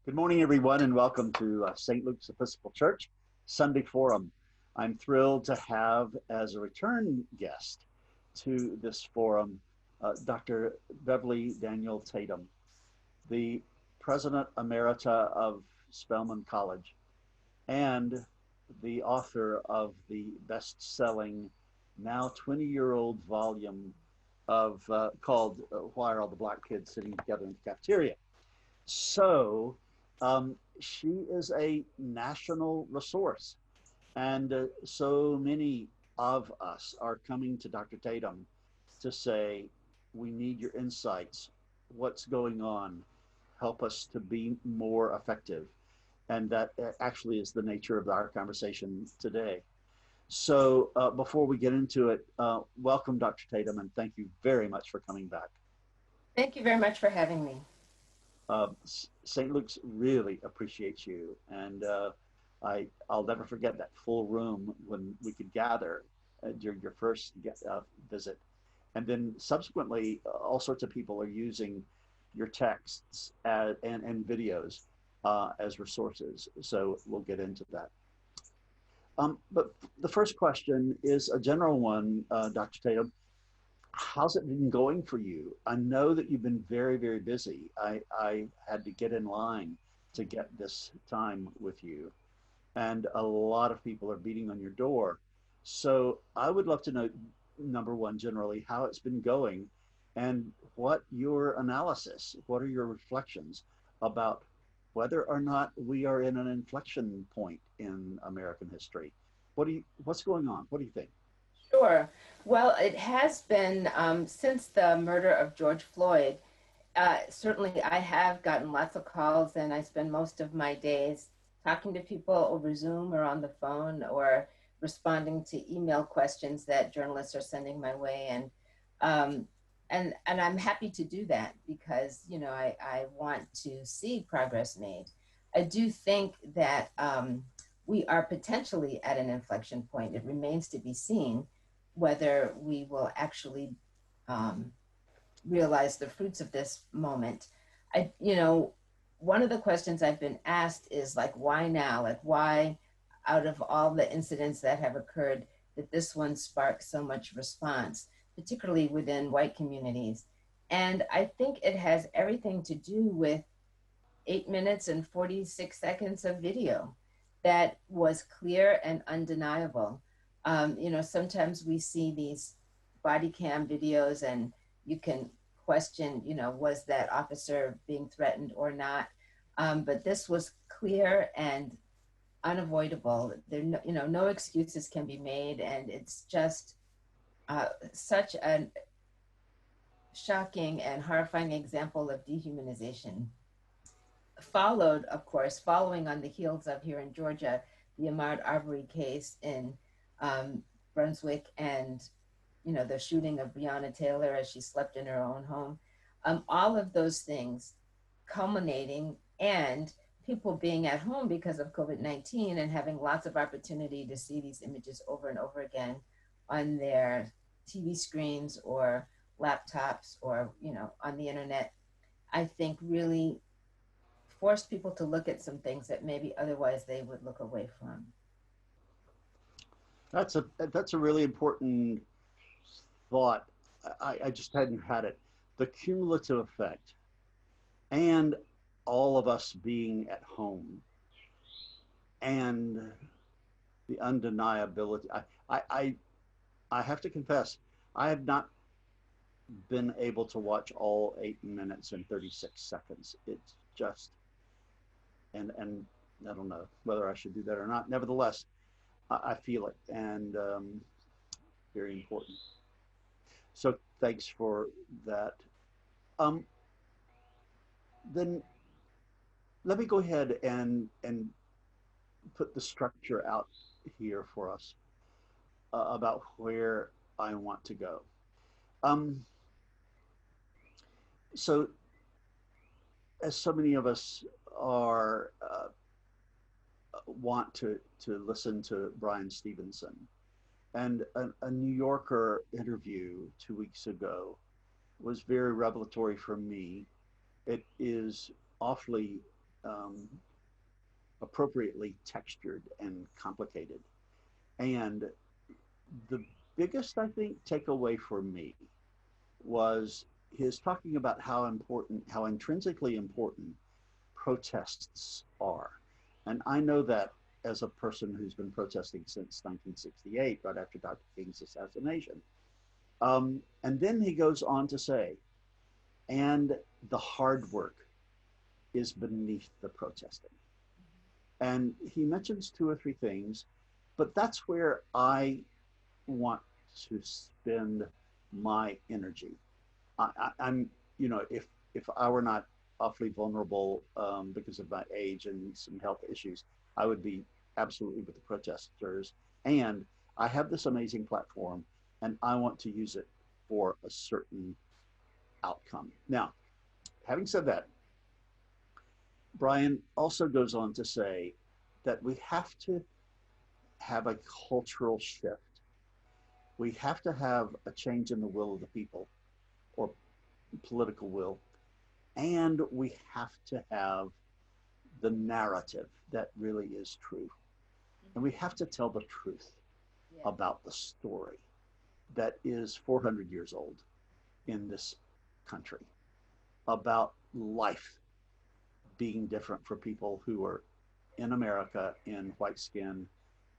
Good morning, everyone, and welcome to St. Luke's Episcopal Church Sunday Forum. I'm thrilled to have as a return guest to this forum Dr. Beverly Daniel Tatum, the President Emerita of Spelman College and the author of the best-selling, now 20-year-old volume of called Why Are All the Black Kids Sitting Together in the Cafeteria? So she is a national resource, and so many of us are coming to Dr. Tatum to say, we need your insights. What's going on? Help us to be more effective. And that actually is the nature of our conversation today. So before we get into it, welcome, Dr. Tatum, and thank you very much for coming back. Thank you very much for having me. St. Luke's really appreciates you, and I'll never forget that full room when we could gather during your first visit, and then subsequently all sorts of people are using your texts and videos as resources. So we'll get into that. But the first question is a general one, Dr. Tatum. How's it been going for you? I know that you've been very, very busy. I had to get in line to get this time with you, and a lot of people are beating on your door. So I would love to know, number one, generally, how it's been going, and what your analysis, what are your reflections about whether or not we are in an inflection point in American history. What's going on? What do you think? Sure. Well, it has been since the murder of George Floyd. Certainly, I have gotten lots of calls, and I spend most of my days talking to people over Zoom or on the phone or responding to email questions that journalists are sending my way. And I'm happy to do that because, I want to see progress made. I do think that we are potentially at an inflection point. It remains to be seen whether we will actually realize the fruits of this moment. One of the questions I've been asked is like, why now? Like, why, out of all the incidents that have occurred, that this one sparked so much response, particularly within white communities? And I think it has everything to do with 8 minutes and 46 seconds of video that was clear and undeniable. Sometimes we see these body cam videos and you can question, was that officer being threatened or not? But this was clear and unavoidable. No excuses can be made. And it's just such a shocking and horrifying example of dehumanization. Followed, of course, following on the heels of here in Georgia, the Ahmaud Arbery case in Brunswick, and the shooting of Breonna Taylor as she slept in her own home. All of those things culminating, and people being at home because of COVID-19 and having lots of opportunity to see these images over and over again on their TV screens or laptops or on the internet, I think really force people to look at some things that maybe otherwise they would look away from. That's a really important thought. I just hadn't had it. The cumulative effect, and all of us being at home, and the undeniability. I have to confess, I have not been able to watch all 8 minutes and 36 seconds. It's just, and I don't know whether I should do that or not. Nevertheless, I feel it, and very important. So thanks for that. Then let me go ahead and put the structure out here for us about where I want to go. So as so many of us are want to listen to Brian Stevenson, and a New Yorker interview 2 weeks ago was very revelatory for me. It is awfully um, appropriately textured and complicated. And the biggest, I think, takeaway for me was his talking about how important, how intrinsically important protests are. And I know that as a person who's been protesting since 1968, right after Dr. King's assassination. And then he goes on to say, and the hard work is beneath the protesting. And he mentions two or three things, but that's where I want to spend my energy. I'm, if I were not awfully vulnerable because of my age and some health issues, I would be absolutely with the protesters. And I have this amazing platform, and I want to use it for a certain outcome. Now, having said that, Brian also goes on to say that we have to have a cultural shift. We have to have a change in the will of the people or political will. And we have to have the narrative that really is true. And we have to tell the truth Yeah. about the story that is 400 years old in this country, about life being different for people who are in America in white skin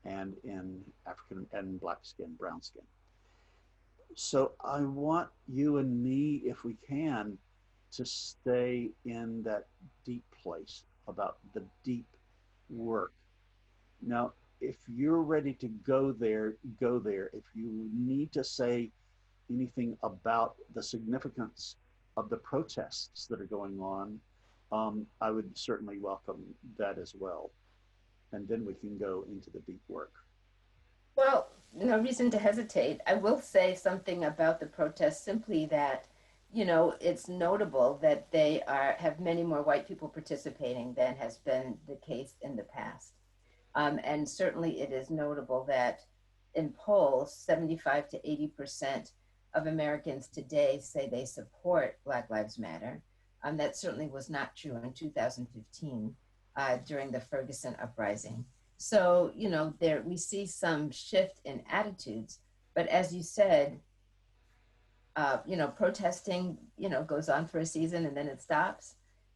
and in African and black skin, brown skin. So I want you and me, if we can, to stay in that deep place about the deep work. Now, if you're ready to go there, go there. If you need to say anything about the significance of the protests that are going on, I would certainly welcome that as well. And then we can go into the deep work. Well, no reason to hesitate. I will say something about the protests, simply that, it's notable that they have many more white people participating than has been the case in the past. And certainly it is notable that in polls, 75 to 80% of Americans today say they support Black Lives Matter. That certainly was not true in 2015 during the Ferguson uprising. So, there we see some shift in attitudes. But as you said, protesting, goes on for a season and then it stops.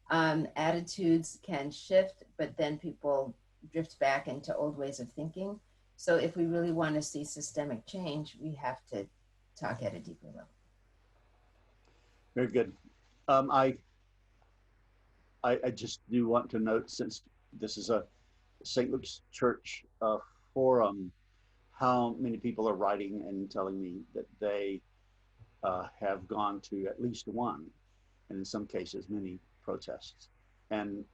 Attitudes can shift, but then people drift back into old ways of thinking. So if we really want to see systemic change, we have to talk at a deeper level. Very good. Um, I, I just do want to note, since this is a St. Luke's Church forum, how many people are writing and telling me that they have gone to at least one, and in some cases, many protests. And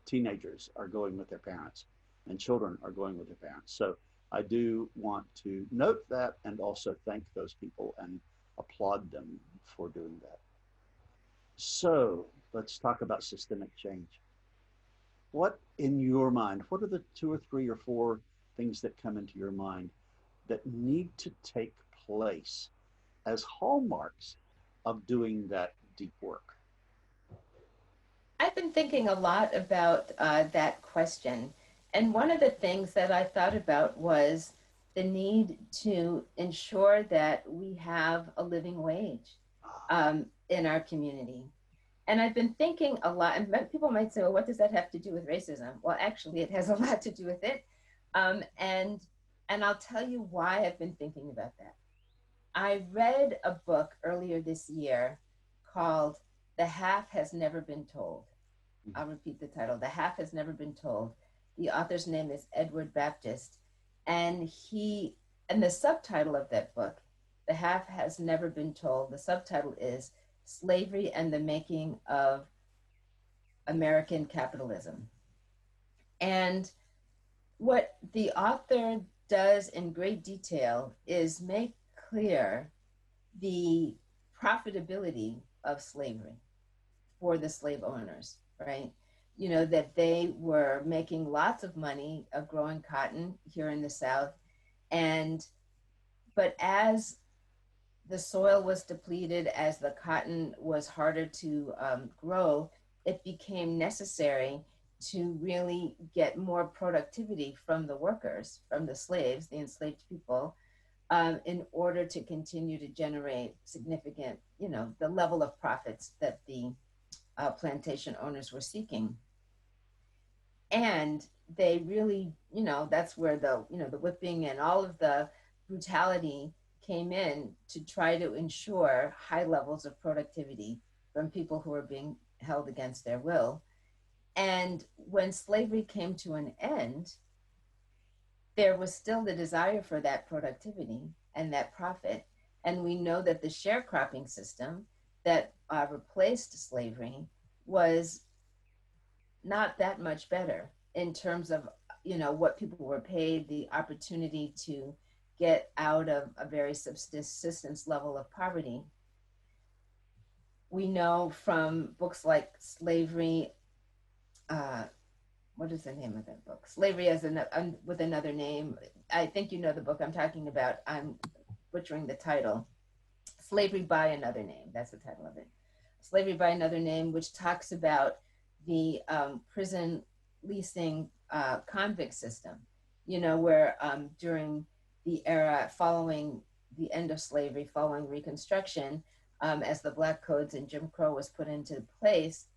teenagers are going with their parents, and children are going with their parents. So I do want to note that and also thank those people and applaud them for doing that. So let's talk about systemic change. What, in your mind, what are the two or three or four things that come into your mind that need to take place as hallmarks of doing that deep work? I've been thinking a lot about that question. And one of the things that I thought about was the need to ensure that we have a living wage in our community. And I've been thinking a lot, and people might say, well, what does that have to do with racism? Well, actually, it has a lot to do with it. Um, and, and I'll tell you why I've been thinking about that. I read a book earlier this year called The Half Has Never Been Told. I'll repeat the title. The Half Has Never Been Told. The author's name is Edward Baptist. And and the subtitle of that book, The Half Has Never Been Told, the subtitle is Slavery and the Making of American Capitalism. And what the author does in great detail is make clear the profitability of slavery for the slave owners, right? That they were making lots of money of growing cotton here in the South. But as the soil was depleted, as the cotton was harder to grow, it became necessary to really get more productivity from the workers, from the slaves, the enslaved people, in order to continue to generate significant, the level of profits that the plantation owners were seeking. And they really, that's where the whipping and all of the brutality came in to try to ensure high levels of productivity from people who were being held against their will. And when slavery came to an end, there was still the desire for that productivity and that profit. And we know that the sharecropping system that replaced slavery was not that much better in terms of what people were paid, the opportunity to get out of a very subsistence level of poverty. We know from books like Slavery, uh, what is the name of that book? Slavery as with another name. I think you know the book I'm talking about. I'm butchering the title. Slavery by Another Name. That's the title of it. Slavery by Another Name, which talks about the prison leasing convict system, where during the era following the end of slavery, following Reconstruction, as the Black Codes and Jim Crow was put into place,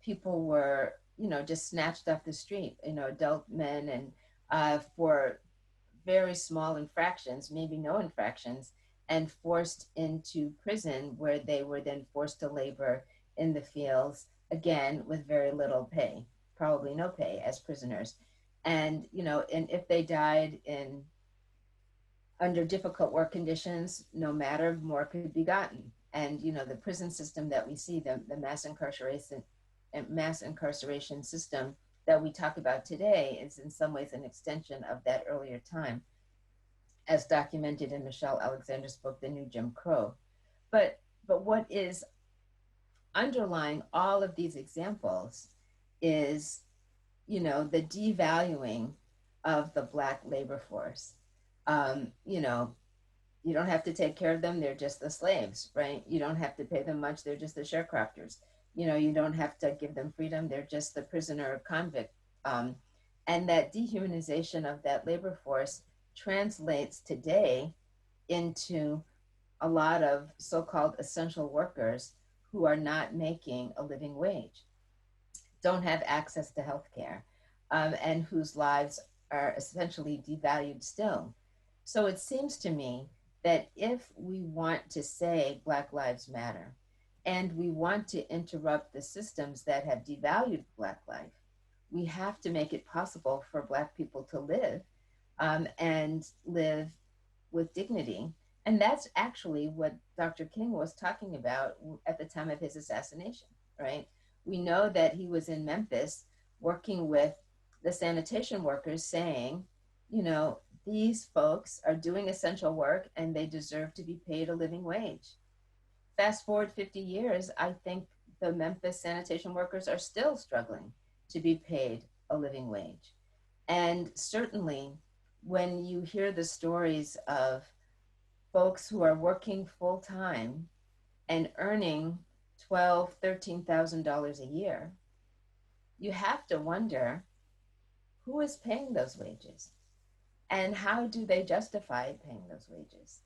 people were, just snatched off the street, adult men, and for very small infractions, maybe no infractions, and forced into prison where they were then forced to labor in the fields, again, with very little pay, probably no pay as prisoners. And if they died in under difficult work conditions, no matter, more could be gotten. And the prison system that we see, the mass incarceration system that we talk about today, is in some ways an extension of that earlier time, as documented in Michelle Alexander's book, The New Jim Crow. But what is underlying all of these examples is, the devaluing of the Black labor force. You don't have to take care of them. They're just the slaves, right? You don't have to pay them much. They're just the sharecroppers. You don't have to give them freedom. They're just the prisoner convict. And that dehumanization of that labor force translates today into a lot of so-called essential workers who are not making a living wage, don't have access to health care, and whose lives are essentially devalued still. So it seems to me that if we want to say Black Lives Matter and we want to interrupt the systems that have devalued Black life, we have to make it possible for Black people to live, and live with dignity. And that's actually what Dr. King was talking about at the time of his assassination, right? We know that he was in Memphis working with the sanitation workers saying, these folks are doing essential work and they deserve to be paid a living wage. Fast forward 50 years, I think the Memphis sanitation workers are still struggling to be paid a living wage. And certainly, when you hear the stories of folks who are working full time and earning $12,000, $13,000 a year, you have to wonder who is paying those wages and how do they justify paying those wages.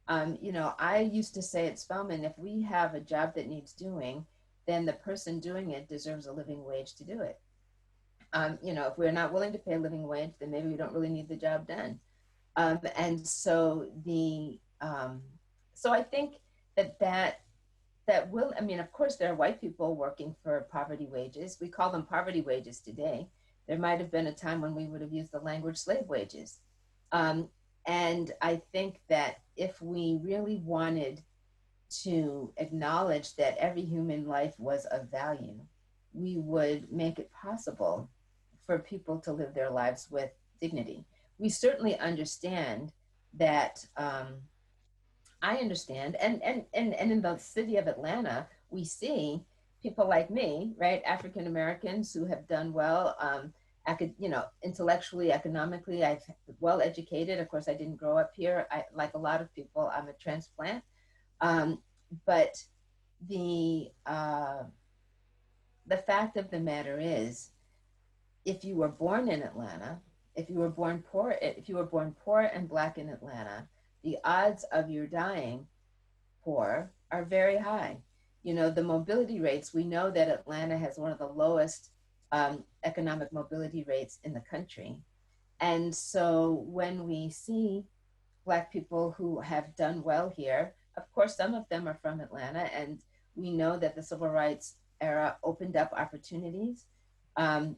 I used to say at Spelman, if we have a job that needs doing, then the person doing it deserves a living wage to do it. If we're not willing to pay a living wage, then maybe we don't really need the job done. And so so I think that will, I mean, of course, there are white people working for poverty wages. We call them poverty wages today. There might have been a time when we would have used the language slave wages. Um, and I think that if we really wanted to acknowledge that every human life was of value, we would make it possible for people to live their lives with dignity. We certainly understand that. I understand, and in the city of Atlanta, we see people like me, right, African Americans who have done well, intellectually, economically. I've well educated. Of course, I didn't grow up here. Like a lot of people, I'm a transplant. Um, but the uh, the fact of the matter is, if you were born in Atlanta, if you were born poor and Black in Atlanta, the odds of your dying poor are very high. You know, the mobility rates, we know that Atlanta has one of the lowest economic mobility rates in the country. And so when we see Black people who have done well here, of course, some of them are from Atlanta, and we know that the civil rights era opened up opportunities. Um,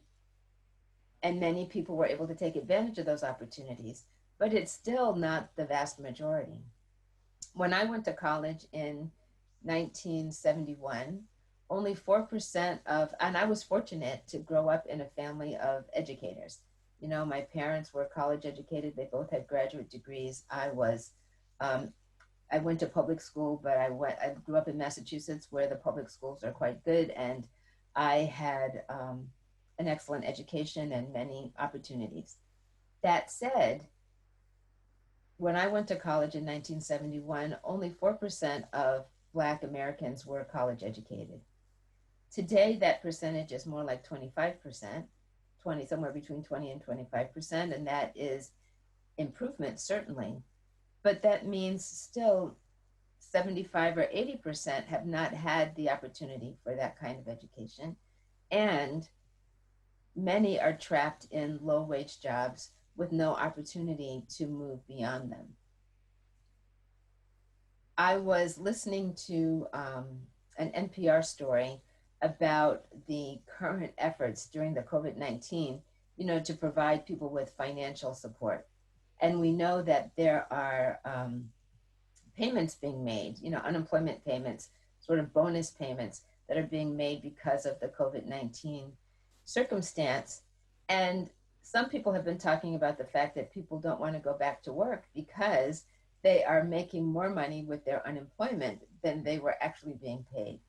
and many people were able to take advantage of those opportunities, but it's still not the vast majority. When I went to college in 1971, only 4% of, and I was fortunate to grow up in a family of educators. You know, my parents were college educated. They both had graduate degrees. Um, I went to public school, but I grew up in Massachusetts where the public schools are quite good. And I had an excellent education and many opportunities. That said, when I went to college in 1971, only 4% of Black Americans were college educated. Today, that percentage is more like 25%, 20, somewhere between 20 and 25%, and that is improvement, certainly. But that means still 75 or 80% have not had the opportunity for that kind of education. And many are trapped in low wage jobs with no opportunity to move beyond them. I was listening to an NPR story about the current efforts during the COVID-19, you know, to provide people with financial support. And we know that there are payments being made, you know, unemployment payments, sort of bonus payments that are being made because of the COVID-19 circumstance. And some people have been talking about the fact that people don't want to go back to work because they are making more money with their unemployment than they were actually being paid.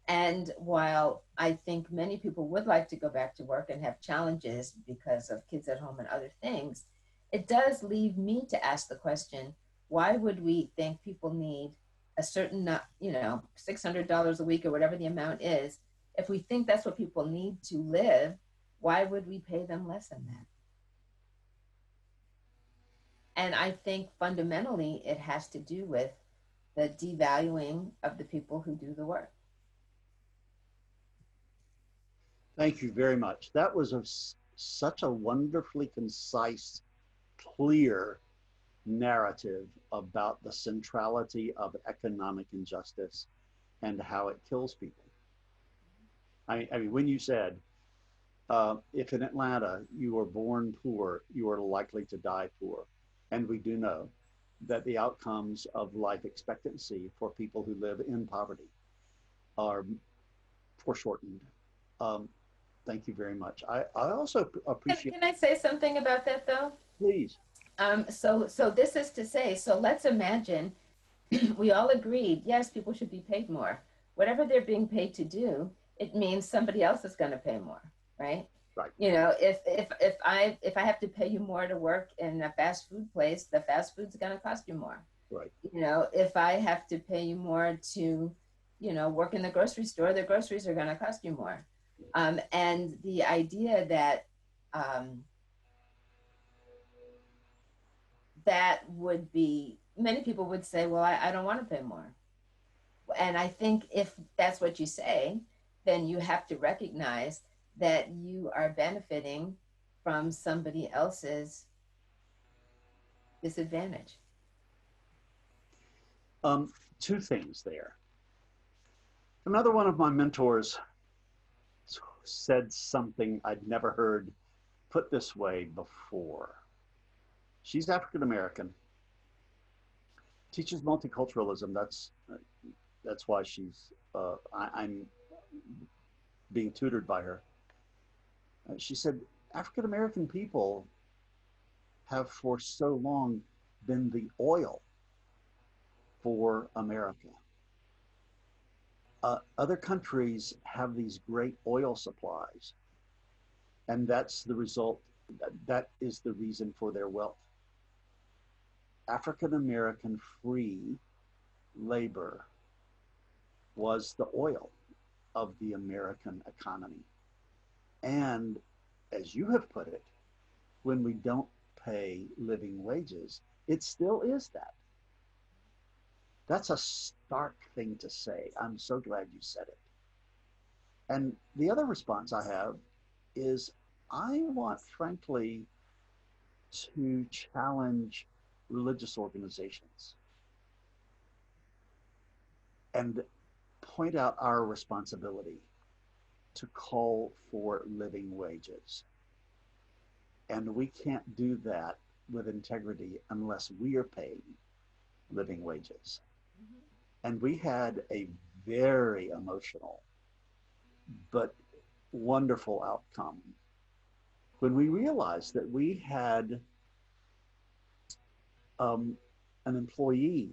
And while I think many people would like to go back to work and have challenges because of kids at home and other things, it does leave me to ask the question, why would we think people need a certain, you know, $600 a week or whatever the amount is? If we think that's what people need to live, why would we pay them less than that? And I think fundamentally it has to do with the devaluing of the people who do the work. Thank you very much. That was such a wonderfully concise, clear narrative about the centrality of economic injustice and how it kills people. I mean, when you said, if in Atlanta you were born poor, you are likely to die poor. And we do know that the outcomes of life expectancy for people who live in poverty are foreshortened. Um, thank you very much. I also appreciate. Can I say something about that though? Please. So this is to say, so let's imagine we all agreed, yes, people should be paid more. Whatever they're being paid to do, it means somebody else is going to pay more, right? Right. You know, if I have to pay you more to work in a fast food place, the fast food's going to cost you more. Right. You know, if I have to pay you more to, you know, work in the grocery store, the groceries are going to cost you more. And the idea that um, that would be, many people would say, well, I don't want to pay more. And I think if that's what you say, then you have to recognize that you are benefiting from somebody else's disadvantage. Two things there. Another one of my mentors said something I'd never heard put this way before. She's African American, teaches multiculturalism. That's why I'm being tutored by her. She said, African American people have for so long been the oil for America. Other countries have these great oil supplies, and that's the result. That is the reason for their wealth. African American free labor was the oil of the American economy. And as you have put it, when we don't pay living wages, it still is that. That's a stark thing to say. I'm so glad you said it. And the other response I have is I want, frankly, to challenge religious organizations and point out our responsibility to call for living wages. And we can't do that with integrity unless we are paying living wages. And we had a very emotional but wonderful outcome when we realized that we had um, an employee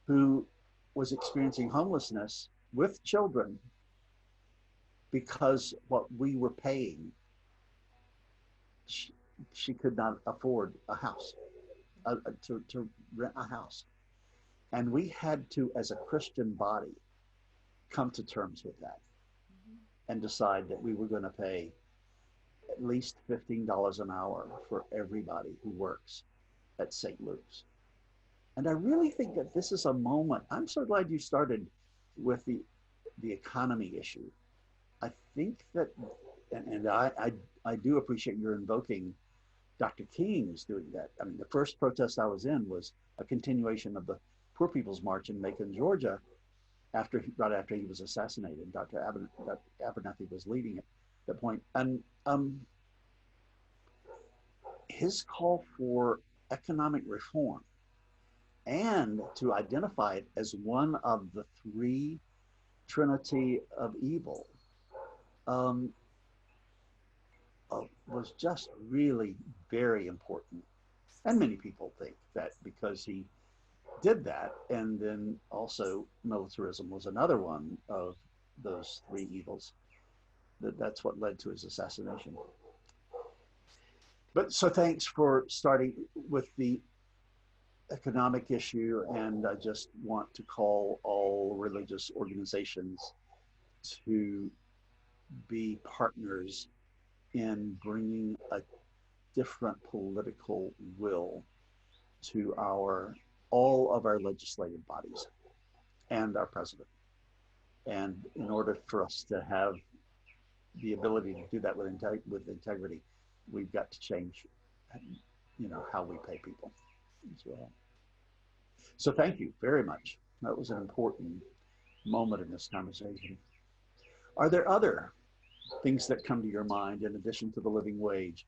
who was experiencing homelessness with children because what we were paying, she, she could not afford a house, to rent a house. And we had to, as a Christian body, come to terms with that and decide that we were going to pay at least $15 an hour for everybody who works at St. Luke's. And I really think that this is a moment. I'm so glad you started with the economy issue. I think that, and I do appreciate your invoking Dr. King's doing that. I mean, the first protest I was in was a continuation of the Poor People's March in Macon, Georgia, right after he was assassinated. Dr. Abernathy was leading it at that point. And his call for economic reform and to identify it as one of the three trinity of evil um, was just really very important. And many people think that because he did that, and then also militarism was another one of those three evils, that's what led to his assassination. But so thanks for starting with the economic issue, and I just want to call all religious organizations to be partners in bringing a different political will to our all of our legislative bodies and our president. And in order for us to have the ability to do that with integrity, we've got to change, how we pay people as well. So thank you very much. That was an important moment in this conversation. Are there other things that come to your mind in addition to the living wage?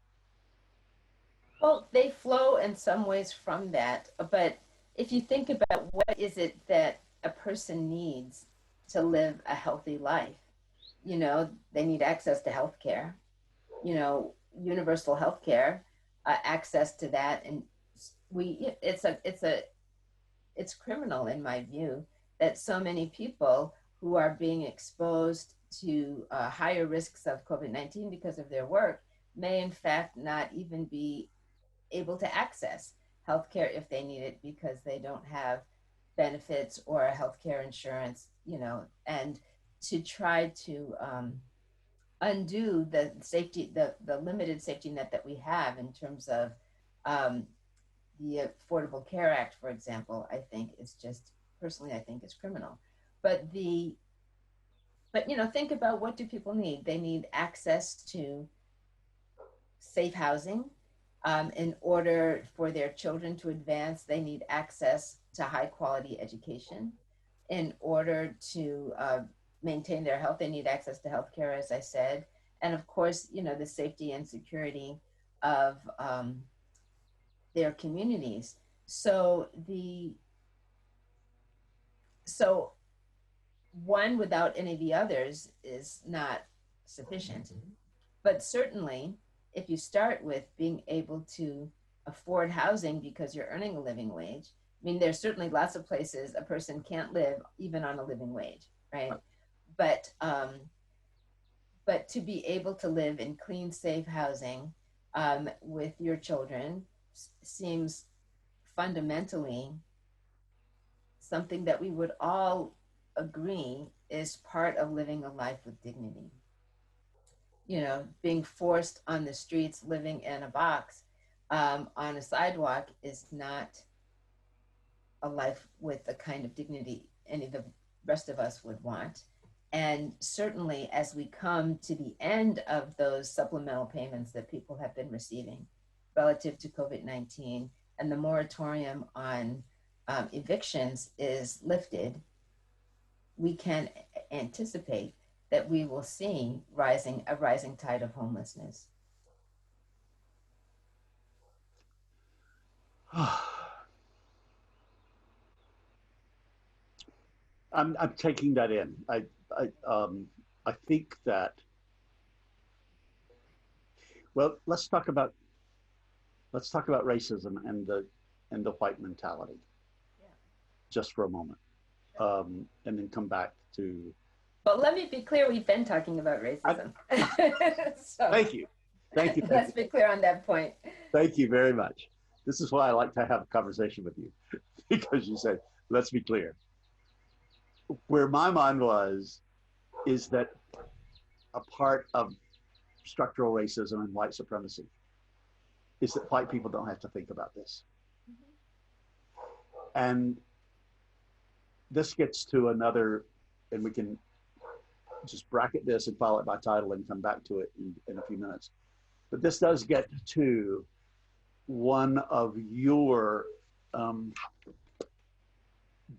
Well, they flow in some ways from that, but if you think about what is it that a person needs to live a healthy life, they need access to health care, universal health care, access to that. And it's criminal in my view that so many people who are being exposed to higher risks of COVID-19 because of their work may in fact not even be able to access healthcare if they need it because they don't have benefits or healthcare insurance, and to try to undo the limited safety net that we have in terms of um, the Affordable Care Act, for example, I think is just personally, I think is criminal. But think about what do people need? They need access to safe housing. In order for their children to advance, they need access to high quality education. In order to maintain their health, they need access to health care, as I said. And of course, the safety and security of their communities. So so one without any of the others is not sufficient. But certainly, if you start with being able to afford housing because you're earning a living wage, I mean, there's certainly lots of places a person can't live even on a living wage, right? But but to be able to live in clean, safe housing with your children seems fundamentally something that we would all agree is part of living a life with dignity. being forced on the streets, living in a box on a sidewalk is not a life with the kind of dignity any of the rest of us would want. And certainly, as we come to the end of those supplemental payments that people have been receiving relative to COVID-19, and the moratorium on evictions is lifted, we can anticipate that we will see a rising tide of homelessness. I'm taking that in. I think that, well, let's talk about racism and the white mentality Yeah. just for a moment, and then come back to. But let me be clear, we've been talking about racism. So Thank you, thank you, thank let's you, be clear on that point. thank you very much. This is why I like to have a conversation with you, because you said, let's be clear. Where my mind was is that a part of structural racism and white supremacy is that white people don't have to think about this. And this gets to another, and we can just bracket this and file it by title and come back to it in a few minutes. But this does get to one of your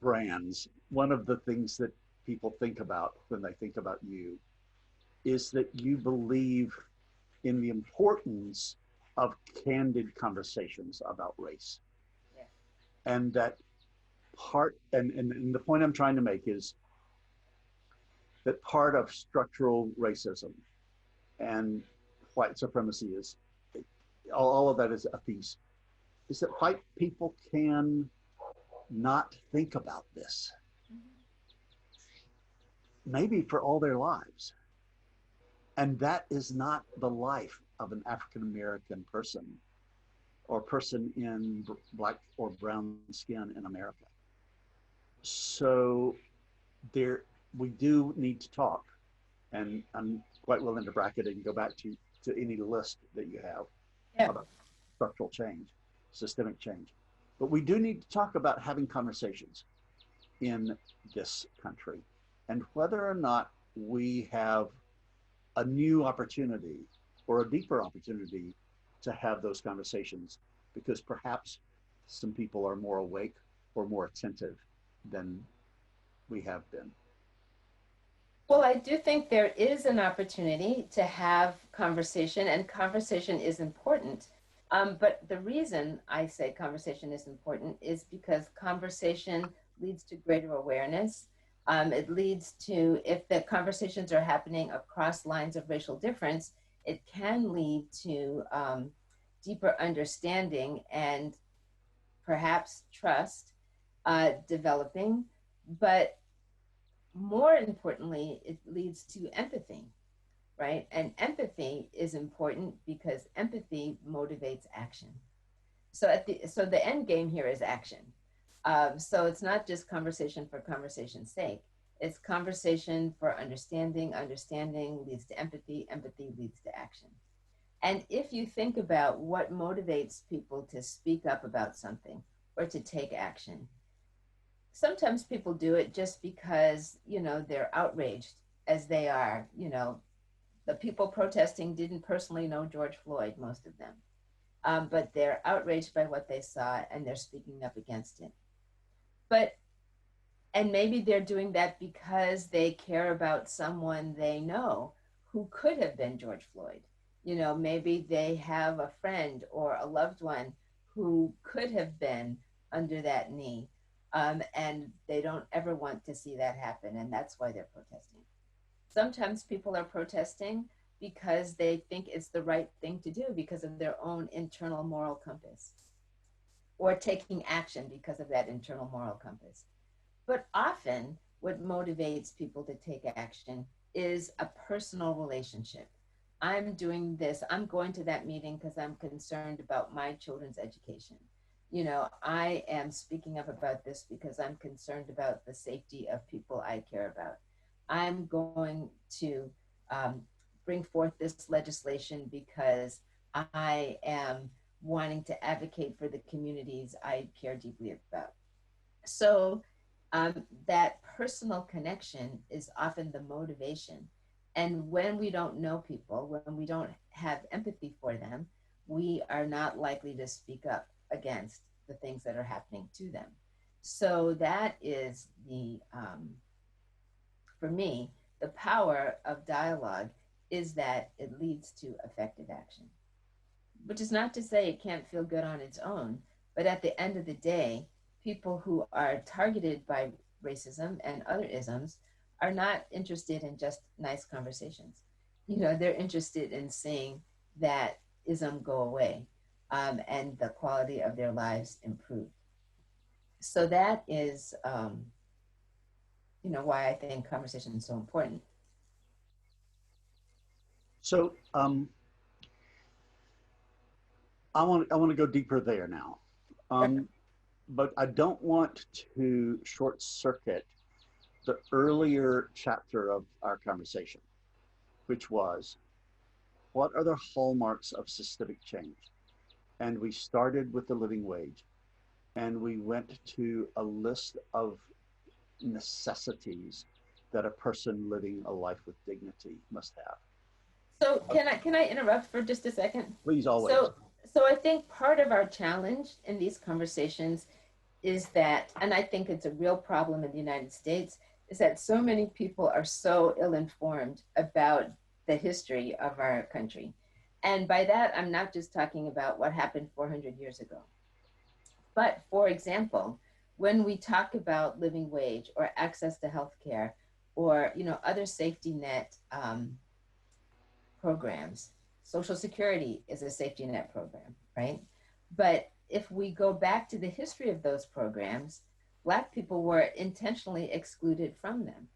brands. One of the things that people think about when they think about you is that you believe in the importance of candid conversations about race. Yeah. And that and the point I'm trying to make is that part of structural racism and white supremacy is all of that is a piece, is that white people can not think about this, maybe for all their lives. And that is not the life of an African American person or person in black or brown skin in America. So we do need to talk, and I'm quite willing to bracket it and go back to any list that you have Yeah. about structural change, systemic change. But we do need to talk about having conversations in this country and whether or not we have a new opportunity or a deeper opportunity to have those conversations, because perhaps some people are more awake or more attentive than we have been. Well, I do think there is an opportunity to have conversation, and conversation is important. But the reason I say conversation is important is because conversation leads to greater awareness. It leads to, if the conversations are happening across lines of racial difference, it can lead to deeper understanding and perhaps trust developing. But more importantly, it leads to empathy, right? And empathy is important because empathy motivates action. So the end game here is action. So it's not just conversation for conversation's sake. It's conversation for understanding. Understanding leads to empathy. Empathy leads to action. And if you think about what motivates people to speak up about something or to take action, sometimes people do it just because, they're outraged as they are. The people protesting didn't personally know George Floyd, most of them. But they're outraged by what they saw and they're speaking up against it. But, and maybe they're doing that because they care about someone they know who could have been George Floyd. Maybe they have a friend or a loved one who could have been under that knee. And they don't ever want to see that happen. And that's why they're protesting. Sometimes people are protesting because they think it's the right thing to do because of their own internal moral compass, or taking action because of that internal moral compass. But often, what motivates people to take action is a personal relationship. I'm doing this, I'm going to that meeting because I'm concerned about my children's education. I am speaking up about this because I'm concerned about the safety of people I care about. I'm going to bring forth this legislation because I am wanting to advocate for the communities I care deeply about. So that personal connection is often the motivation. And when we don't know people, when we don't have empathy for them, we are not likely to speak up against the things that are happening to them. So that is for me, the power of dialogue is that it leads to effective action, which is not to say it can't feel good on its own, but at the end of the day, people who are targeted by racism and other isms are not interested in just nice conversations. They're interested in seeing that ism go away, and the quality of their lives improve. So that is, why I think conversation is so important. So I want to go deeper there now, um, but I don't want to short circuit the earlier chapter of our conversation, which was what are the hallmarks of systemic change? And we started with the living wage, and we went to a list of necessities that a person living a life with dignity must have. So can I interrupt for just a second? Please, always. So I think part of our challenge in these conversations is that, and I think it's a real problem in the United States, is that so many people are so ill-informed about the history of our country. And by that, I'm not just talking about what happened 400 years ago. But for example, when we talk about living wage or access to healthcare or other safety net programs. Social Security is a safety net program, right? But if we go back to the history of those programs, Black people were intentionally excluded from them.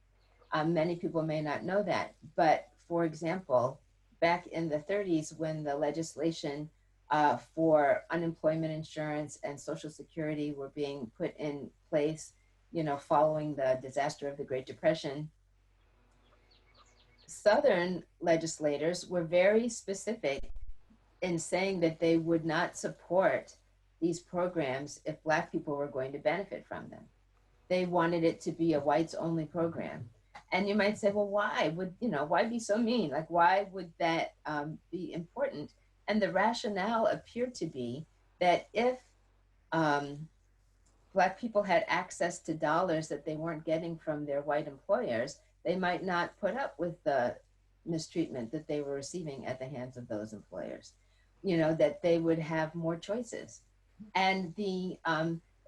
Many people may not know that, but for example, back in the 30s, when the legislation for unemployment insurance and Social Security were being put in place, following the disaster of the Great Depression, Southern legislators were very specific in saying that they would not support these programs if Black people were going to benefit from them. They wanted it to be a whites only program. And you might say, well, why be so mean? Like, why would that be important? And the rationale appeared to be that if Black people had access to dollars that they weren't getting from their white employers, they might not put up with the mistreatment that they were receiving at the hands of those employers, that they would have more choices. And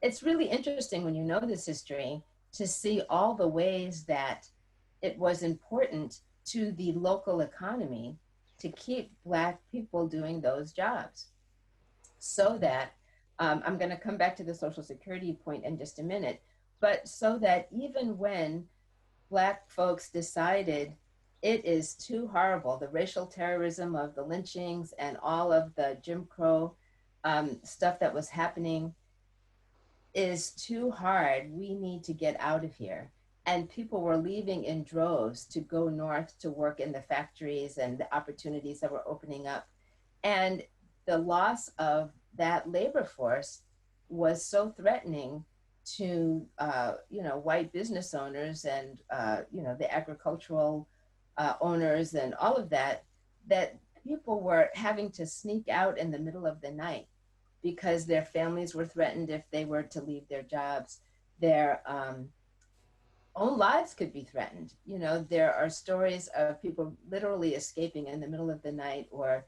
it's really interesting when you know this history to see all the ways that it was important to the local economy to keep Black people doing those jobs, so that I'm going to come back to the Social Security point in just a minute, but so that even when Black folks decided it is too horrible, the racial terrorism of the lynchings and all of the Jim Crow stuff that was happening is too hard, we need to get out of here. And people were leaving in droves to go north to work in the factories and the opportunities that were opening up. And the loss of that labor force was so threatening to white business owners and the agricultural owners and all of that, that people were having to sneak out in the middle of the night because their families were threatened if they were to leave their jobs. Their own lives could be threatened. There are stories of people literally escaping in the middle of the night, or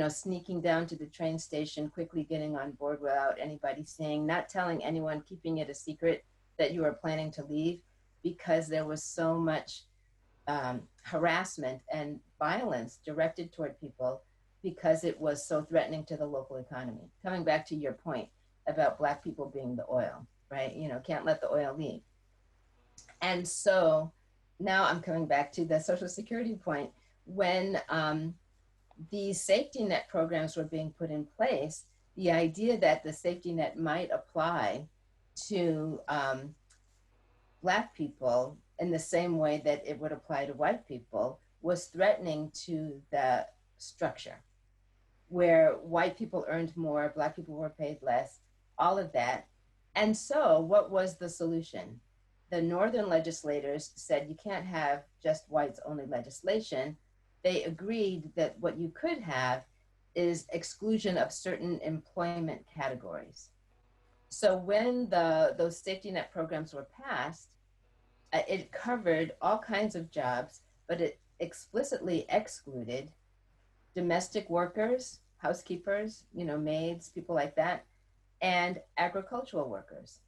sneaking down to the train station, quickly getting on board without anybody seeing, not telling anyone, keeping it a secret that you were planning to leave, because there was so much harassment and violence directed toward people because it was so threatening to the local economy. Coming back to your point about Black people being the oil, right? Can't let the oil leave. And so now I'm coming back to the Social Security point. When these safety net programs were being put in place, the idea that the safety net might apply to Black people in the same way that it would apply to white people was threatening to the structure, where white people earned more, Black people were paid less, all of that. And so, what was the solution? The Northern legislators said you can't have just whites only legislation. They agreed that what you could have is exclusion of certain employment categories. So when those safety net programs were passed, it covered all kinds of jobs, but it explicitly excluded domestic workers, housekeepers, maids, people like that, and agricultural workers.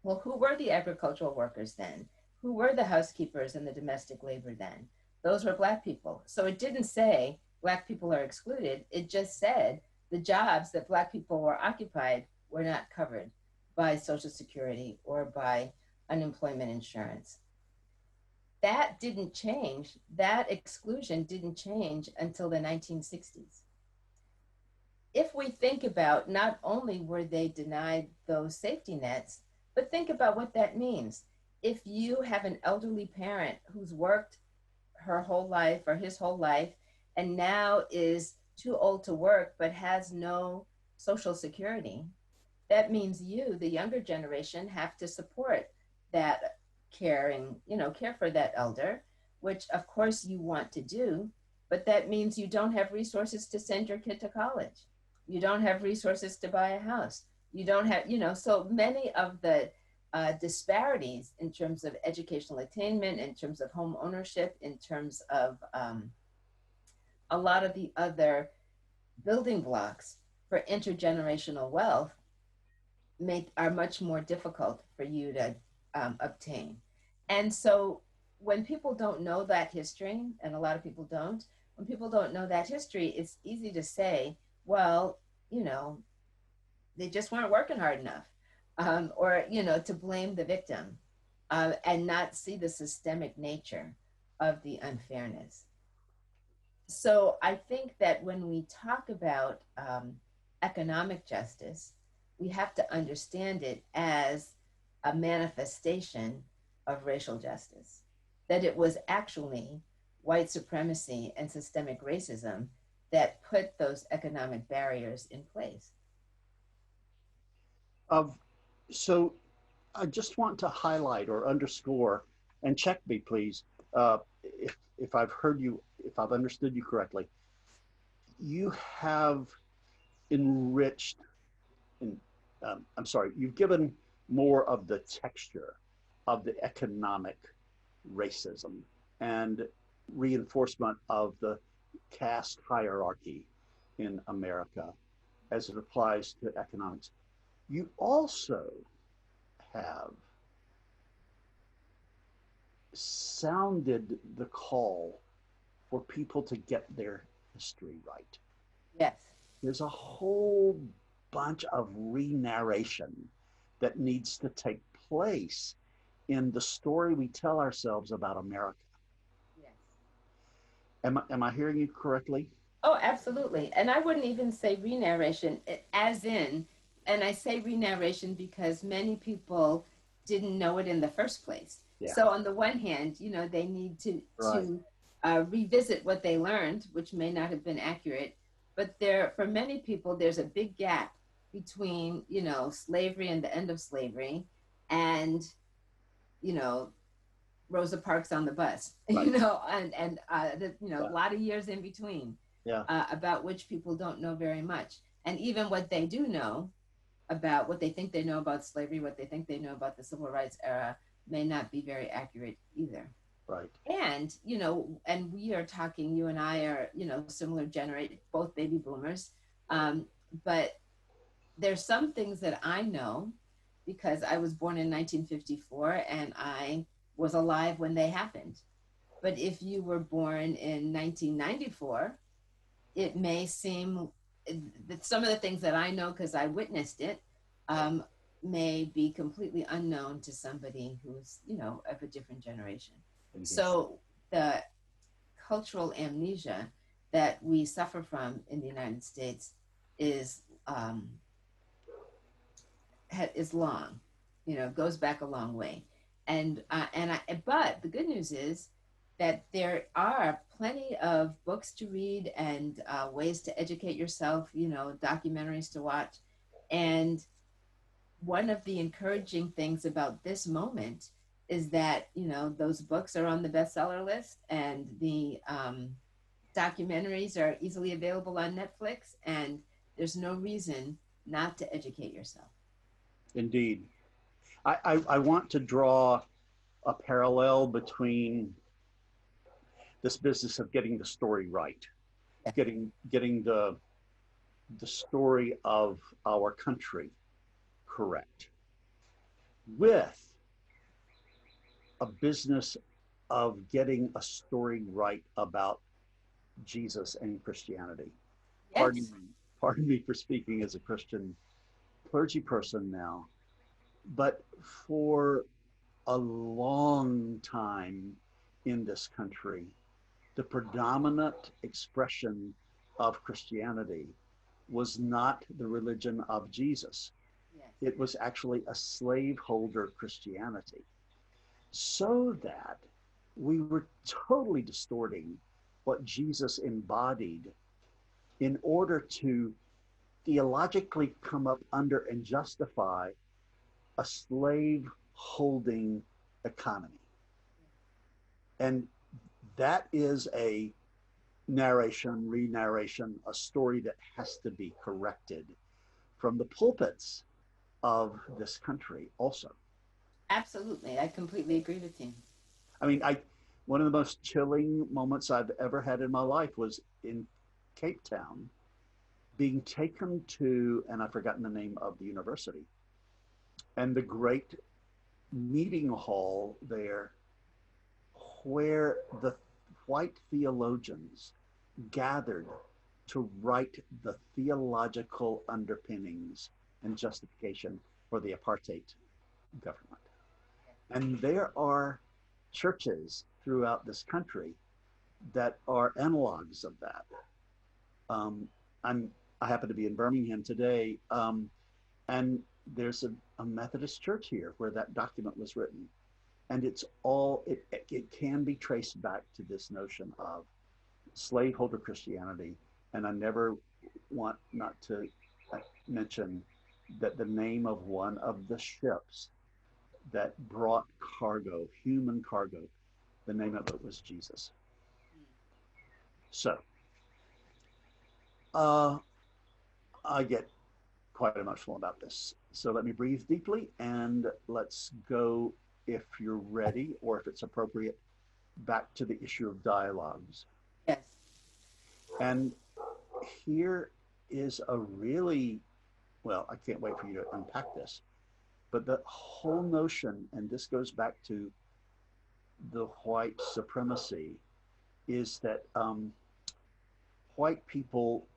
Well, who were the agricultural workers then? Who were the housekeepers and the domestic labor then? Those were Black people. So it didn't say Black people are excluded. It just said the jobs that Black people were occupied were not covered by Social Security or by unemployment insurance. That didn't change. That exclusion didn't change until the 1960s. If we think about, not only were they denied those safety nets, but think about what that means. If you have an elderly parent who's worked her whole life or his whole life and now is too old to work but has no Social Security, that means you, the younger generation, have to support that care for that elder, which of course you want to do, but that means you don't have resources to send your kid to college. You don't have resources to buy a house. You don't have, so many of the disparities in terms of educational attainment, in terms of home ownership, in terms of a lot of the other building blocks for intergenerational wealth are much more difficult for you to obtain. And so when people don't know that history, and a lot of people don't, when people don't know that history, it's easy to say, well, they just weren't working hard enough, or, to blame the victim and not see the systemic nature of the unfairness. So I think that when we talk about economic justice, we have to understand it as a manifestation of racial justice, that it was actually white supremacy and systemic racism that put those economic barriers in place. Of so I just want to highlight or underscore, and check me, please, if I've heard you, if I've understood you correctly. You have enriched, and I'm sorry, you've given more of the texture of the economic racism and reinforcement of the caste hierarchy in America as it applies to economics. You also have sounded the call for people to get their history right. Yes. There's a whole bunch of re-narration that needs to take place in the story we tell ourselves about America. Yes. Am I hearing you correctly? Oh, absolutely. And I wouldn't even say re-narration, as in, and I say re-narration because many people didn't know it in the first place. Yeah. So on the one hand, they need Right. to revisit what they learned, which may not have been accurate. But for many people, there's a big gap between, slavery and the end of slavery and, you know, Rosa Parks on the bus, Right. a lot of years in between, Yeah. about which people don't know very much. And even what they do know about what they think they know about slavery, what they think they know about the civil rights era may not be very accurate either. Right. And, and we are talking, you and I are, similar generation, both baby boomers. But there's some things that I know because I was born in 1954 and I was alive when they happened. But if you were born in 1994, it may seem that some of the things that I know because I witnessed it may be completely unknown to somebody who's, of a different generation. Mhm. So the cultural amnesia that we suffer from in the United States is long, goes back a long way. But the good news is that there are plenty of books to read and ways to educate yourself, documentaries to watch. And one of the encouraging things about this moment is that, those books are on the bestseller list, and the documentaries are easily available on Netflix, and there's no reason not to educate yourself. Indeed. I want to draw a parallel between this business of getting the story right, Yeah. getting the story of our country correct, with a business of getting a story right about Jesus and Christianity. Pardon Yes. me, pardon me for speaking as a Christian clergy person now, but for a long time in this country, the predominant expression of Christianity was not the religion of Jesus. Yes. It was actually a slaveholder Christianity. So that we were totally distorting what Jesus embodied in order to theologically come up under and justify a slave holding economy. And that is a narration, re-narration, a story that has to be corrected from the pulpits of this country also. Absolutely. I completely agree with you. I mean, I one of the most chilling moments I've ever had in my life was in Cape Town, being taken to, and I've forgotten the name of the university, and the great meeting hall there where the white theologians gathered to write the theological underpinnings and justification for the apartheid government. And there are churches throughout this country that are analogs of that. Um, I'm I happen to be in Birmingham today, and there's a Methodist church here where that document was written, and it can be traced back to this notion of slaveholder Christianity. And I never want not to mention that the name of one of the ships that brought cargo, human cargo, the name of it was Jesus. So uh, I get quite emotional about this. So let me breathe deeply and let's go, if you're ready or if it's appropriate, back to the issue of dialogues. Yes. And here is a really, well, I can't wait for you to unpack this, but the whole notion, and this goes back to the white supremacy, is that white people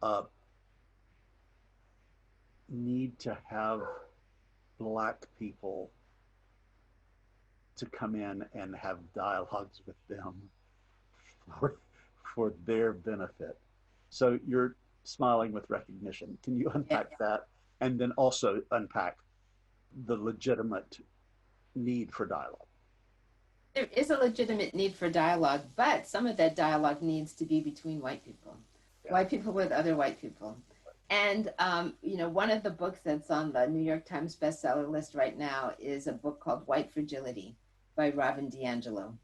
need to have black people to come in and have dialogues with them for, for their benefit. So you're smiling with recognition. Can you Yeah. unpack that? And then also unpack the legitimate need for dialogue. There is a legitimate need for dialogue, but some of that dialogue needs to be between Yeah. white people with other white people. And, one of the books that's on the New York Times bestseller list right now is a book called White Fragility by Robin DiAngelo.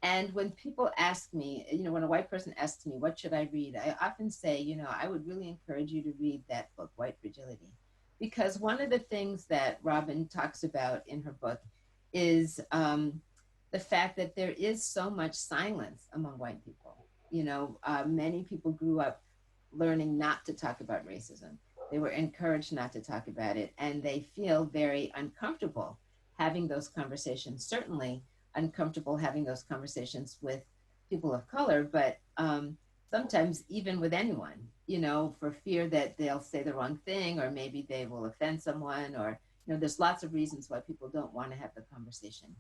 And when people ask me, when a white person asks me, what should I read? I often say, I would really encourage you to read that book, White Fragility. Because one of the things that Robin talks about in her book is the fact that there is so much silence among white people. Many people grew up learning not to talk about racism. They were encouraged not to talk about it, and they feel very uncomfortable having those conversations. Certainly, uncomfortable having those conversations with people of color, but sometimes even with anyone, for fear that they'll say the wrong thing, or maybe they will offend someone, or, there's lots of reasons why people don't want to have the conversation.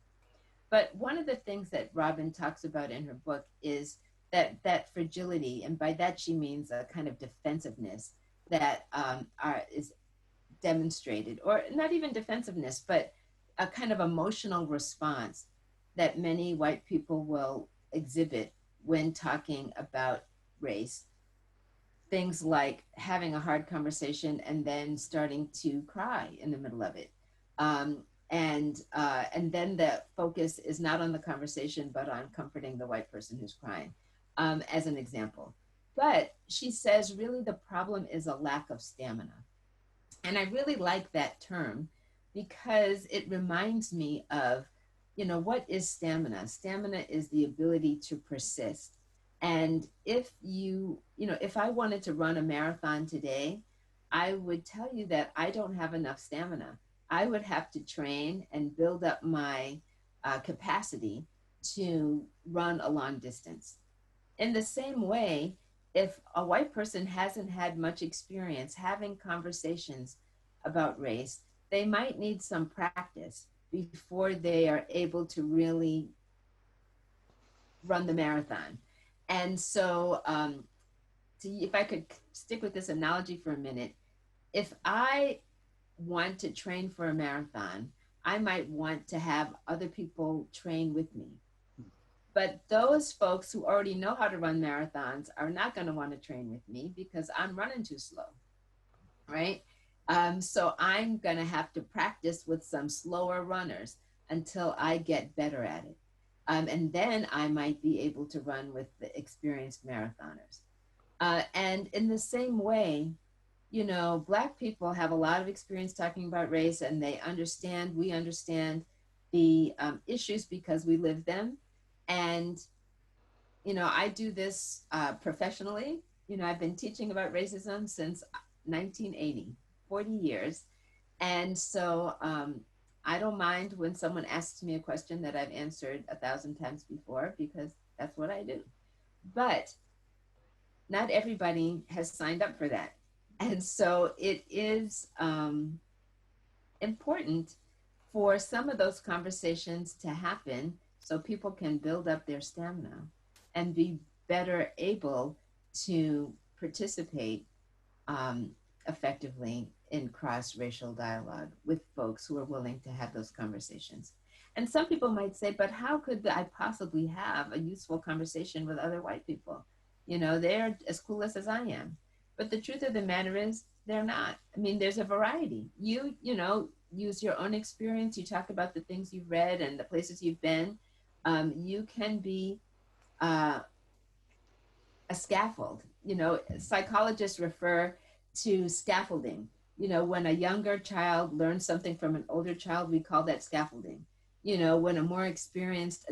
But one of the things that Robin talks about in her book is that fragility, and by that she means a kind of defensiveness that is demonstrated, or not even defensiveness, but a kind of emotional response that many white people will exhibit when talking about race. Things like having a hard conversation and then starting to cry in the middle of it. And then the focus is not on the conversation, but on comforting the white person who's crying, as an example. But she says, really, the problem is a lack of stamina. And I really like that term because it reminds me of, what is stamina? Stamina is the ability to persist. And if I wanted to run a marathon today, I would tell you that I don't have enough stamina. I would have to train and build up my capacity to run a long distance. In the same way, if a white person hasn't had much experience having conversations about race, they might need some practice before they are able to really run the marathon. And so, if I could stick with this analogy for a minute, if I want to train for a marathon, I might want to have other people train with me. But those folks who already know how to run marathons are not going to want to train with me because I'm running too slow, right? So I'm going to have to practice with some slower runners until I get better at it. And then I might be able to run with the experienced marathoners. And in the same way, Black people have a lot of experience talking about race, and we understand the issues because we live them. And, I do this professionally. I've been teaching about racism since 1980, 40 years. And so I don't mind when someone asks me a question that I've answered 1,000 times before because that's what I do. But not everybody has signed up for that. And so it is important for some of those conversations to happen so people can build up their stamina and be better able to participate effectively in cross-racial dialogue with folks who are willing to have those conversations. And some people might say, but how could I possibly have a useful conversation with other white people? They're as clueless as I am. But the truth of the matter is, they're not. I mean, there's a variety. Use your own experience. You talk about the things you've read and the places you've been. You can be uh, a scaffold. Psychologists refer to scaffolding. When a younger child learns something from an older child, we call that scaffolding. When a more experienced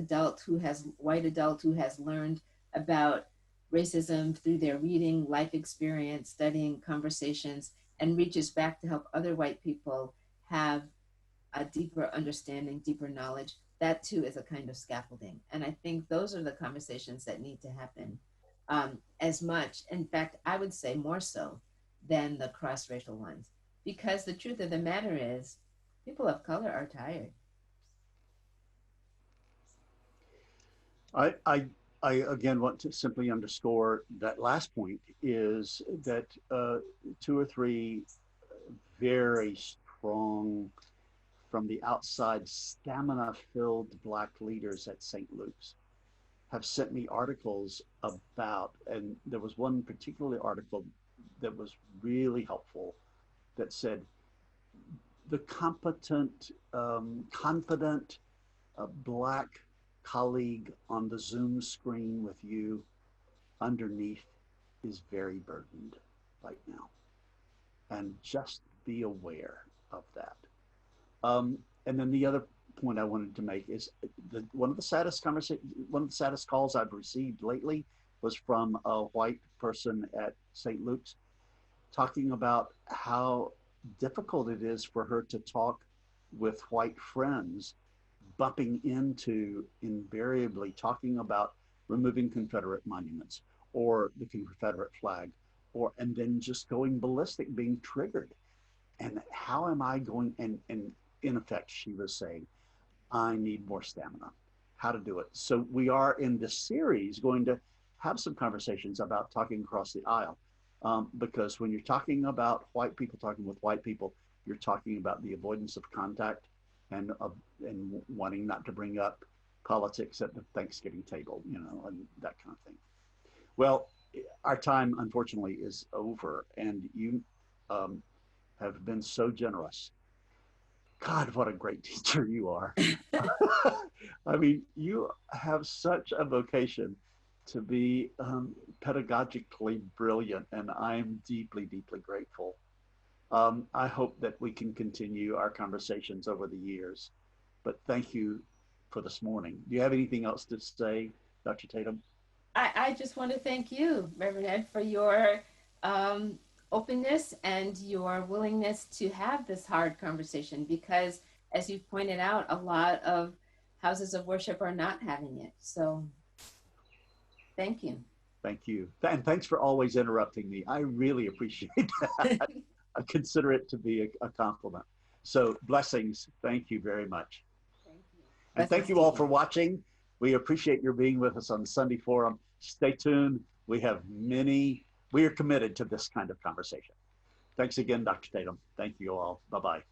white adult who has learned about racism through their reading, life experience, studying, conversations, and reaches back to help other white people have a deeper understanding, deeper knowledge, that too is a kind of scaffolding. And I think those are the conversations that need to happen as much. In fact, I would say more so than the cross-racial ones, because the truth of the matter is people of color are tired. I, I, I again want to simply underscore that last point is that two or three very strong, from the outside, stamina filled Black leaders at St. Luke's have sent me articles about, and there was one particular article that was really helpful that said the competent, confident Black colleague on the Zoom screen with you underneath is very burdened right now. And just be aware of that. And then the other point I wanted to make is one of the saddest calls I've received lately was from a white person at St. Luke's talking about how difficult it is for her to talk with white friends, bumping into invariably talking about removing Confederate monuments or the Confederate flag, and then just going ballistic, being triggered. And how am I going? And in effect, she was saying, I need more stamina. How to do it. So we are in this series going to have some conversations about talking across the aisle. Because when you're talking about white people talking with white people, you're talking about the avoidance of contact and wanting not to bring up politics at the Thanksgiving table, you know, and that kind of thing. Well, our time, unfortunately, is over, and you um, have been so generous. God, what a great teacher you are. I mean, you have such a vocation to be pedagogically brilliant, and I'm deeply, deeply grateful. I hope that we can continue our conversations over the years, but thank you for this morning. Do you have anything else to say, Dr. Tatum? I just want to thank you, Reverend Ed, for your um, openness and your willingness to have this hard conversation because, as you pointed out, a lot of houses of worship are not having it. So, thank you. Thank you. And thanks for always interrupting me. I really appreciate that. I consider it to be a compliment. So, blessings. Thank you very much. Thank you. And thank Blessings you to all you. for watching. We appreciate your being with us on Sunday Forum. Stay tuned. We are committed to this kind of conversation. Thanks again, Dr. Tatum. Thank you all. Bye bye.